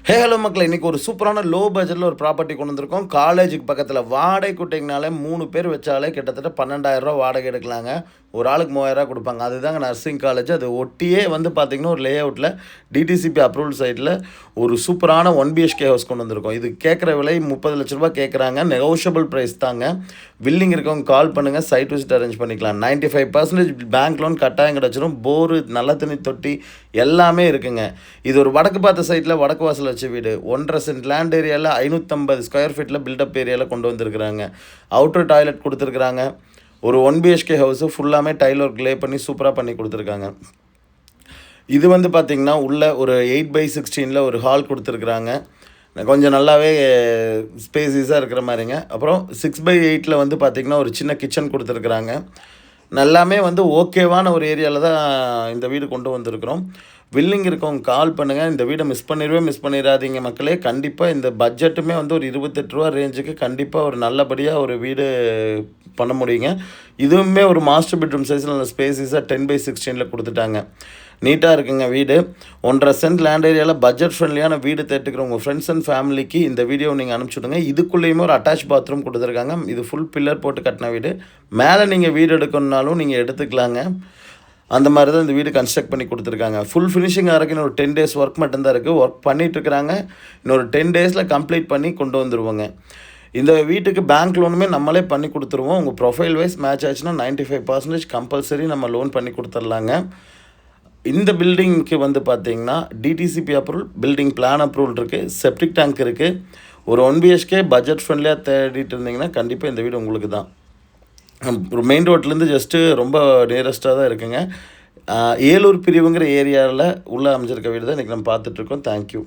Hello மக்களே, இன்றைக்கி ஒரு சூப்பரான லோ பட்ஜெட்டில் ஒரு ப்ராப்பர்ட்டி கொண்டு வந்திருக்கோம். காலேஜுக்கு பக்கத்தில் வாடகை கூட்டிங்கனாலே 3 பேர் வச்சாலே கிட்டத்தட்ட 12,000 வாடகை எடுக்கலாங்க. ஒரு ஆளுக்கு 3,000 கொடுப்பாங்க. அதுதாங்க நர்சிங் காலேஜ். அது ஒட்டியே வந்து பார்த்திங்கன்னா ஒரு லே அவுட்டில் டிடிசிபி அப்ரூவல் சைட்டில் ஒரு சூப்பரான 1 பிஹெச்கே ஹவுஸ் கொண்டு வந்திருக்கோம். இது கேட்குற விலை 30 லட்ச ரூபா கேட்குறாங்க. நெகோஷியபிள் ப்ரைஸ் தாங்க. வில்லிங் இருக்கவங்க கால் பண்ணுங்கள், சைட் விசிட் அரேஞ்ச் பண்ணிக்கலாம். 95% பேங்க் லோன் கட்டாயம் கிடச்சிரும். போரு, நல்ல தண்ணி தொட்டி எல்லாமே இருக்குங்க. இது ஒரு வடக்கு பார்த்த சைட்டில் வடக்கு வாசல் வச்ச வீடு. 1.5 சென்ட் லேண்ட் ஏரியாவில் 550 ஸ்கொயர் ஃபீட்டில் பில்டப் ஏரியாவில் கொண்டு வந்திருக்கிறாங்க. அவுட்டர் டாய்லெட் கொடுத்துருக்குறாங்க. ஒரு 1 பிஹெச்கே ஹவுஸு ஃபுல்லாமே டைல் ஒர்க் லே பண்ணி சூப்பராக பண்ணி கொடுத்துருக்காங்க. இது வந்து பார்த்திங்கன்னா உள்ள ஒரு 8/16 ஒரு ஹால் கொடுத்துருக்குறாங்க. கொஞ்சம் நல்லாவே ஸ்பேசிஸாக இருக்கிற மாதிரிங்க. அப்புறம் 6/8 வந்து பார்த்திங்கன்னா ஒரு சின்ன கிச்சன் கொடுத்துருக்குறாங்க. நல்லாமே வந்து ஓகேவான ஒரு ஏரியாவில் தான் இந்த வீடு கொண்டு வந்திருக்கிறோம். வில்லிங் இருக்கவங்க கால் பண்ணுங்கள். இந்த வீடை மிஸ் பண்ணிடாதீங்க மக்களே. கண்டிப்பாக இந்த பட்ஜெட்டுமே வந்து ஒரு 28 ரூபா ரேஞ்சுக்கு கண்டிப்பாக ஒரு நல்லபடியாக ஒரு வீடு பண்ண முடியுங்க. இதுவுமே ஒரு மாஸ்டர் பெட்ரூம் சைஸில் நல்ல ஸ்பேசிஸாக 10/16 கொடுத்துட்டாங்க. நீட்டாக இருக்குங்க வீடு. 1.5 சென்ட் லேண்ட் ஏரியாவில் பட்ஜெட் ஃப்ரெண்ட்லியான வீடு தேட்டுக்கிற உங்கள் ஃப்ரெண்ட்ஸ் அண்ட் ஃபேமிலிக்கு இந்த வீடியோ நீங்கள் அனுப்பிச்சுடுங்க. இதுக்குள்ளேயுமே ஒரு அட்டாச் பாத்ரூம் கொடுத்துருக்காங்க. இது ஃபுல் பில்லர் போட்டு கட்டின வீடு. மேலே நீங்கள் வீடு எடுக்கணுன்னாலும் நீங்கள் எடுத்துக்கலாங்க. அந்த மாதிரி தான் இந்த வீடு கன்ஸ்ட்ரக்ட் பண்ணி கொடுத்துருக்காங்க. ஃபுல் ஃபினிஷிங் ஆகிறதுக்கு இன்னொரு 10 days ஒர்க் மட்டும்தான் இருக்குது. ஒர்க் பண்ணிகிட்ருக்குறாங்க. இன்னொரு 10 days கம்ப்ளீட் பண்ணி கொண்டு வந்துடுவோங்க. இந்த வீட்டுக்கு பேங்க் லோனுமே நம்மளே பண்ணி கொடுத்துருவோம். உங்கள் ப்ரொஃபைல் வைஸ் மேட்ச் ஆச்சுன்னா 95% கம்பல்சரி நம்ம லோன் பண்ணி கொடுத்துர்லாங்க. இந்த பில்டிங்க்கு வந்து பார்த்திங்கன்னா DTCP approval, building plan approval இருக்குது, செப்டிக் டேங்க் இருக்குது. ஒரு 1 பிஹெச்கே பட்ஜெட் ஃப்ரெண்ட்லியாக தேடிட்டு இருந்தீங்கன்னா கண்டிப்பாக இந்த வீடு உங்களுக்கு தான். ஒரு மெயின் ரோட்லேருந்து ஜஸ்ட்டு ரொம்ப நியரஸ்ட்டாக தான் இருக்குங்க. ஏலூர் பிரிவுங்கிற ஏரியாவில் உள்ளே அமைஞ்சிருக்க வீடு தான் இன்றைக்கி நம்ம பார்த்துட்ருக்கோம். தேங்க்யூ.